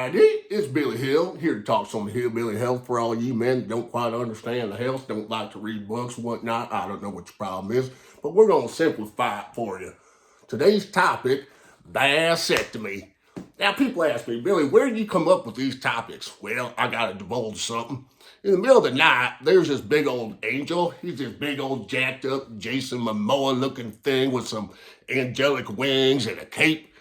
Howdy, it's Billy Hill, here to talk some hillbilly health for all you men that don't quite understand the health, don't like to read books and whatnot. I don't know what your problem is, but we're going to simplify it for you. Today's topic, vasectomy. Now, people ask me, Billy, where did you come up with these topics? Well, I got to divulge something. In the middle of the night, there's this big old angel. He's this big old jacked up Jason Momoa looking thing with some angelic wings and a cape.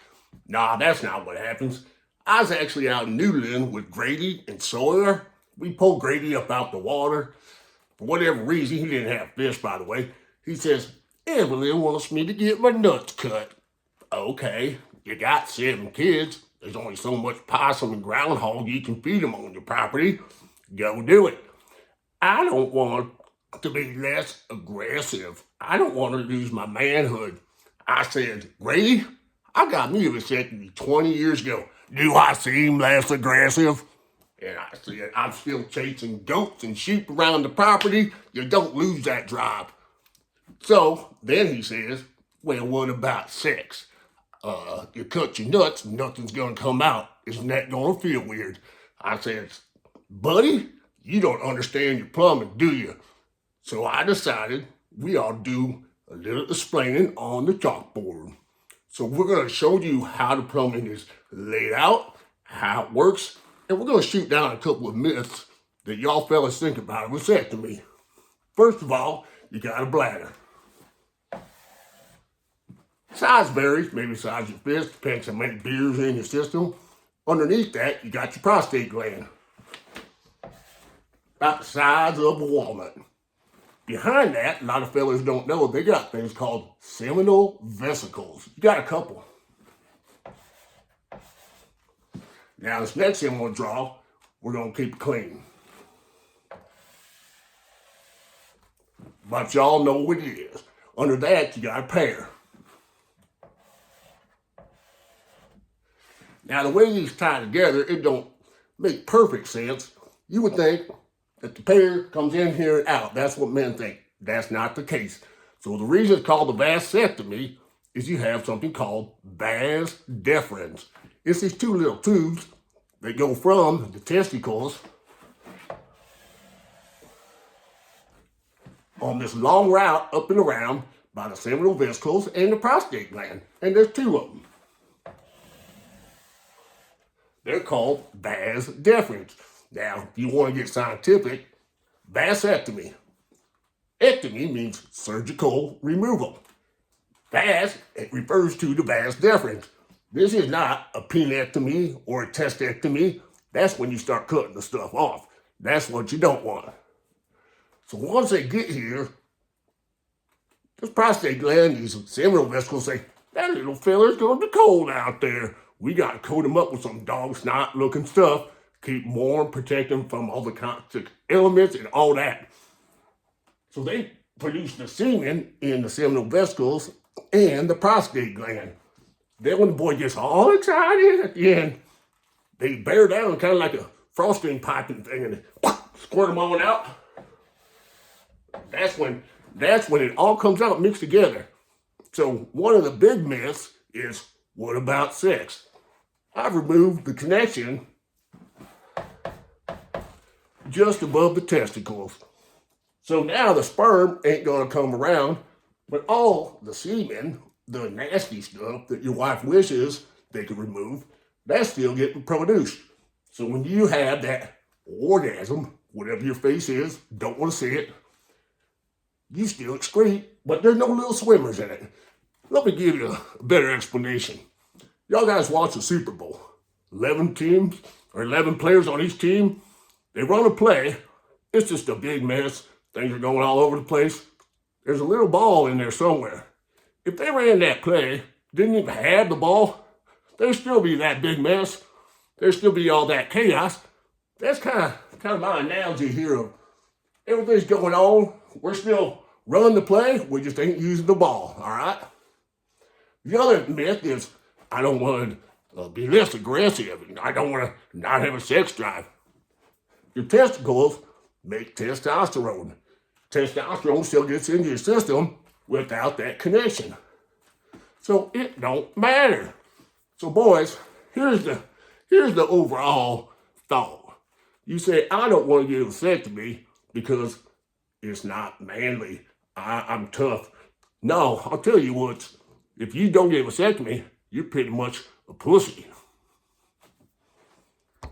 Nah, that's not what happens. I was actually out noodling with Grady and Sawyer. We pulled Grady up out the water. For whatever reason, he didn't have fish, by the way. He says, Evelyn wants me to get my nuts cut. Okay, you got 7 kids. There's only so much possum and groundhog you can feed them on your property. Go do it. I don't want to be less aggressive. I don't want to lose my manhood. I said, Grady, I got me a vasectomy 20 years ago. Do I seem less aggressive? And I said, I'm still chasing goats and sheep around the property. You don't lose that drive. So then he says, well, what about sex? You cut your nuts, nothing's going to come out. Isn't that going to feel weird? I said, buddy, you don't understand your plumbing, do you? So I decided we ought to do a little explaining on the chalkboard. So we're going to show you how the plumbing is laid out, how it works, and we're going to shoot down a couple of myths that y'all fellas think about a vasectomy. First of all, you got a bladder. Size varies, maybe the size of your fist, depends how many beers are in your system. Underneath that, you got your prostate gland. About the size of a walnut. Behind that, a lot of fellas don't know, they got things called seminal vesicles. You got a couple. Now, this next thing I'm going to draw, we're going to keep it clean. But y'all know what it is. Under that, you got a pear. Now, the way these tie together, it don't make perfect sense. You would think that the pear comes in here and out. That's what men think. That's not the case. So the reason it's called the vasectomy is you have something called vas deferens. It's these 2 little tubes that go from the testicles on this long route up and around by the seminal vesicles and the prostate gland. And there's 2 of them. They're called vas deferens. Now, if you want to get scientific, vasectomy. Ectomy means surgical removal. Vas, it refers to the vas deferens. This is not a penectomy or a testectomy. That's when you start cutting the stuff off. That's what you don't want. So once they get here, this prostate gland, these seminal vesicles say, that little fella's going to be cold out there. We got to coat him up with some dog snot looking stuff. Keep him warm, protect him from all the toxic elements and all that. So they produce the semen in the seminal vesicles and the prostate gland. Then when the boy gets all excited at the end, they bear down kind of like a frosting piping thing and squirt them on out. That's when it all comes out mixed together. So one of the big myths is, what about sex? I've removed the connection just above the testicles. So now the sperm ain't gonna come around, but all the semen, the nasty stuff that your wife wishes they could remove, that's still getting produced. So when you have that orgasm, whatever your face is, don't want to see it, you still excrete, but there's no little swimmers in it. Let me give you a better explanation. Y'all guys watch the Super Bowl. 11 teams, or 11 players on each team. They run a play. It's just a big mess. Things are going all over the place. There's a little ball in there somewhere. If they ran that play, didn't even have the ball, there'd still be that big mess. There'd still be all that chaos. That's kind of my analogy here of everything's going on. We're still running the play. We just ain't using the ball, all right? The other myth is, I don't want to be less aggressive. I don't want to not have a sex drive. Your testicles make testosterone. Testosterone still gets into your system without that connection. So it don't matter. So boys, here's the Here's the overall thought. You say, I don't want to get a vasectomy because it's not manly. I'm tough. No, I'll tell you what, if you don't get a vasectomy, you're pretty much a pussy.